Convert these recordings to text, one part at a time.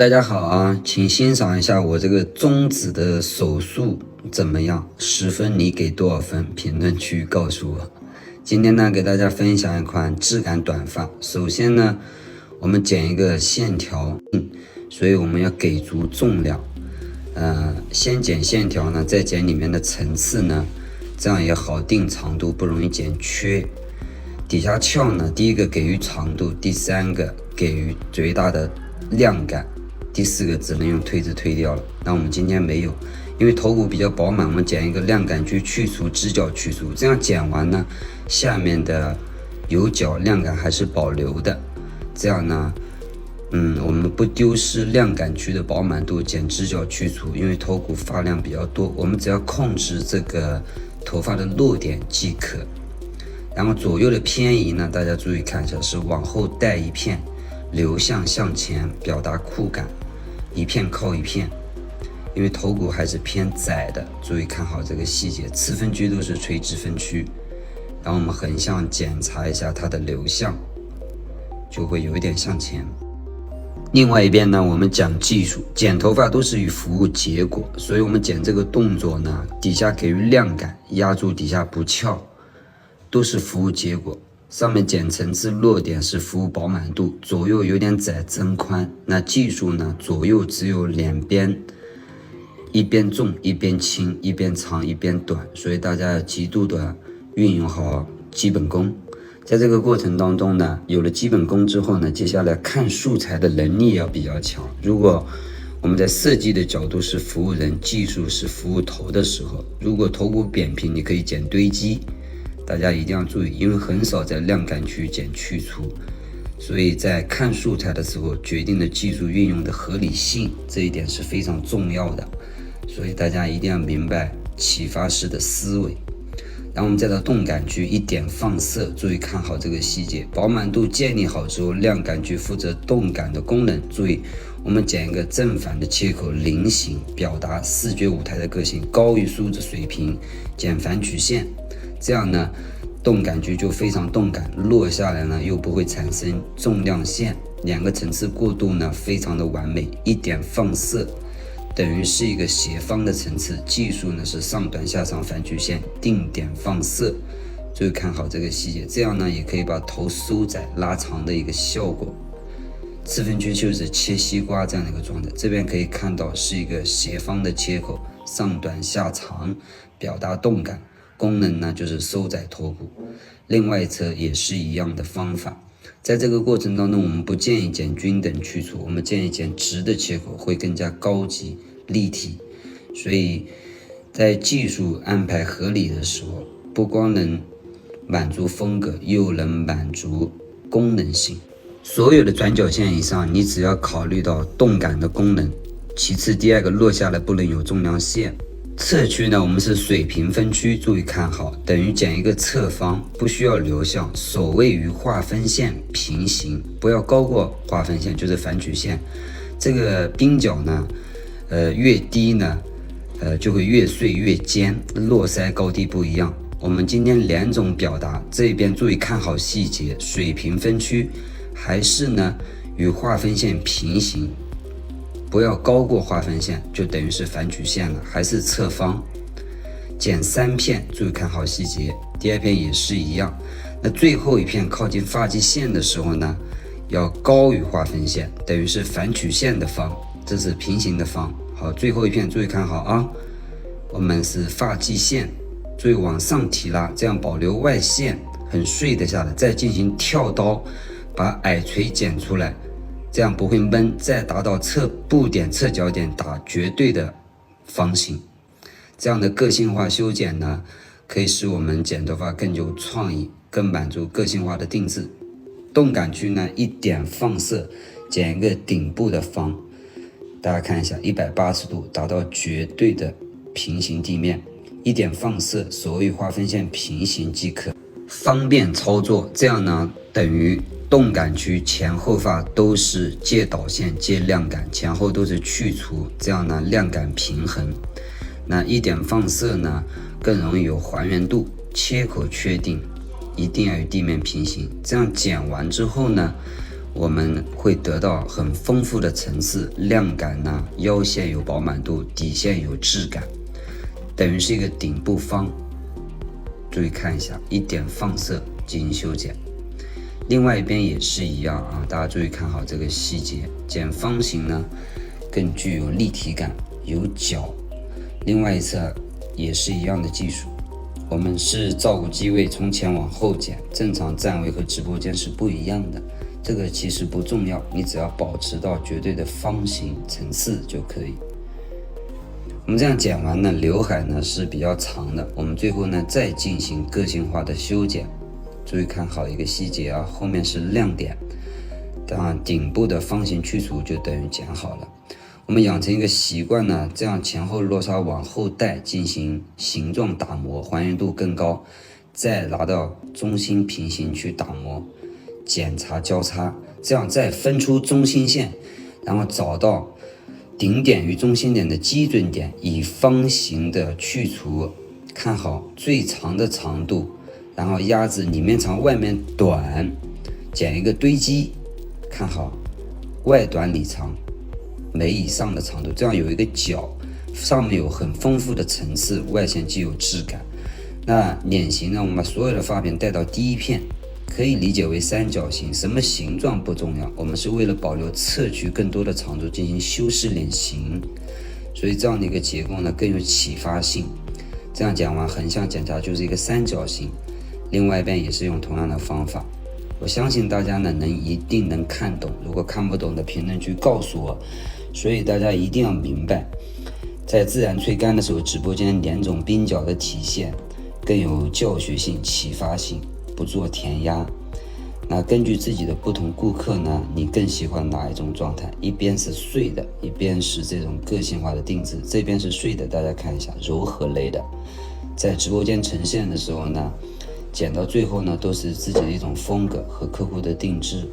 大家好啊，请欣赏一下我这个中指的手速怎么样？10分你给多少分？评论区告诉我。今天呢，给大家分享一款质感短发。首先呢，我们剪一个线条，所以我们要给足重量。先剪线条呢，再剪里面的层次呢，这样也好定长度，不容易剪缺。底下翘呢，第一个给予长度，第三个给予最大的量感。第4个只能用推子推掉了，那我们今天没有，因为头骨比较饱满，我们剪一个量感区去除，直角去除，这样剪完呢，下面的有角量感还是保留的，这样呢，我们不丢失量感区的饱满度，剪直角去除，因为头骨发量比较多，我们只要控制这个头发的落点即可。然后左右的偏移呢，大家注意看一下，是往后带一片，流向向前，表达酷感。一片靠一片，因为头骨还是偏窄的，注意看好这个细节。次分区都是垂直分区，然后我们横向检查一下它的流向，就会有一点向前。另外一边呢，我们讲技术，剪头发都是与服务结果，所以我们剪这个动作呢，底下给予量感，压住底下不翘，都是服务结果。上面剪层次落点是服务饱满度，左右有点窄增宽。那技术呢，左右只有两边，一边重一边轻，一边长一边短，所以大家要极度的运用好基本功。在这个过程当中呢，有了基本功之后呢，接下来看素材的能力要比较强。如果我们在设计的角度是服务人，技术是服务头的时候，如果头骨扁平，你可以剪堆积。大家一定要注意，因为很少在量感区剪去除，所以在看素材的时候决定了技术运用的合理性，这一点是非常重要的，所以大家一定要明白启发式的思维。然后我们再到动感区一点放色，注意看好这个细节，饱满度建立好之后，量感区负责动感的功能。注意我们剪一个正反的切口菱形，表达视觉舞台的个性，高于梳子水平，剪反曲线，这样呢，动感区就非常动感，落下来呢又不会产生重量线，两个层次过渡呢非常的完美。一点放色等于是一个斜方的层次，技术呢是上短下长反曲线，定点放色，注意看好这个细节，这样呢也可以把头收窄拉长的一个效果。次分区就是切西瓜这样的一个状态，这边可以看到是一个斜方的切口，上短下长，表达动感。功能呢就是收窄头骨，另外一侧也是一样的方法。在这个过程当中，我们不建议剪均等去除，我们建议剪直的切口，会更加高级立体。所以在技术安排合理的时候，不光能满足风格，又能满足功能性。所有的转角线以上，你只要考虑到动感的功能。其次，第二个落下来不能有重量线。侧区呢，我们是水平分区，注意看好，等于剪一个侧方，不需要流向，首位与划分线平行，不要高过划分线，就是反曲线。这个鬓角呢，越低呢，就会越碎越尖，络腮高低不一样。我们今天两种表达，这边注意看好细节，水平分区还是呢与划分线平行。不要高过划分线，就等于是反曲线了，还是侧方。剪3片，注意看好细节。第二片也是一样。那最后一片靠近发际线的时候呢，要高于划分线，等于是反曲线的方，这是平行的方。好，最后一片注意看好啊，我们是发际线，注意往上提拉，这样保留外线很碎的下来，再进行跳刀，把矮垂剪出来。这样不会闷，再达到侧部点、侧角点打绝对的方形。这样的个性化修剪呢，可以使我们剪头发更有创意，更满足个性化的定制。动感区呢，一点放色，剪一个顶部的方，大家看一下，180度达到绝对的平行地面，一点放色，手与划分线平行即可，方便操作。这样呢，等于动感区前后发都是借导线借量感，前后都是去除，这样呢量感平衡。那一点放色呢更容易有还原度，切口确定，一定要与地面平行。这样剪完之后呢，我们会得到很丰富的层次，量感呢，腰线有饱满度，底线有质感，等于是一个顶部方。注意看一下，一点放射进行修剪。另外一边也是一样啊，大家注意看好这个细节，剪方形呢更具有立体感，有角。另外一侧也是一样的技术，我们是照顾机位从前往后剪，正常站位和直播间是不一样的。这个其实不重要，你只要保持到绝对的方形层次就可以。我们这样剪完呢，刘海呢是比较长的，我们最后呢再进行个性化的修剪。注意看好一个细节啊，后面是亮点，当然顶部的方形去除就等于剪好了。我们养成一个习惯呢，这样前后落差往后带进行形状打磨，还原度更高，再拿到中心平行去打磨，检查交叉，这样再分出中心线，然后找到顶点与中心点的基准点，以方形的去除，看好最长的长度，然后压制里面长外面短，剪一个堆积，看好外短里长，眉以上的长度，这样有一个角，上面有很丰富的层次，外线既有质感。那脸型呢，我们把所有的发片带到第一片，可以理解为三角形，什么形状不重要，我们是为了保留侧距更多的长度进行修饰脸型，所以这样的一个结构呢更有启发性。这样剪完横向检查就是一个三角形，另外一边也是用同样的方法。我相信大家呢一定能看懂，如果看不懂的评论区告诉我。所以大家一定要明白，在自然吹干的时候，直播间两种鬓角的体现更有教学性、启发性，不做填压。那根据自己的不同顾客呢，你更喜欢哪一种状态？一边是碎的，一边是这种个性化的定制。这边是碎的，大家看一下，柔和类的。在直播间呈现的时候呢，剪到最后呢，都是自己的一种风格和客户的定制。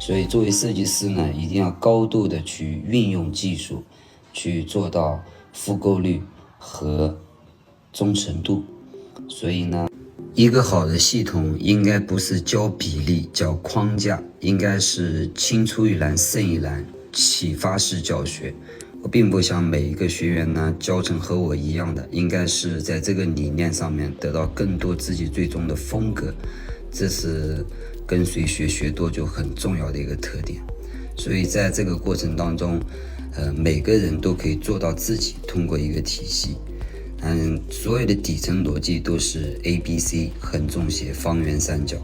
所以作为设计师呢，一定要高度的去运用技术，去做到复购率和忠诚度。所以呢，一个好的系统应该不是教比例、教框架，应该是青出于蓝胜于蓝，启发式教学。我并不想每一个学员呢教成和我一样的，应该是在这个理念上面得到更多自己最终的风格，这是跟随学多就很重要的一个特点。所以在这个过程当中，每个人都可以做到自己通过一个体系，所有的底层逻辑都是 ABC 横中斜方圆三角。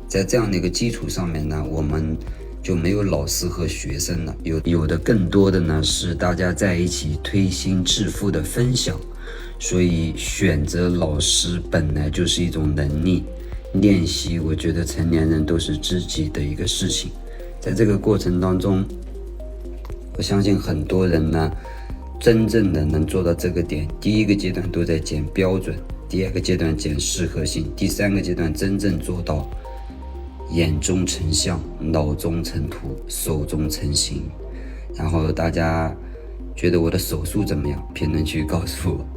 在这样的一个基础上面呢，我们就没有老师和学生了，有的更多的呢是大家在一起推心置腹的分享。所以选择老师本来就是一种能力，练习我觉得成年人都是知己的一个事情。在这个过程当中，我相信很多人呢真正的能做到这个点，第一个阶段都在剪标准，第二个阶段剪适合性，第三个阶段真正做到眼中成像，脑中成图，手中成形。然后大家觉得我的手速怎么样？评论区告诉我。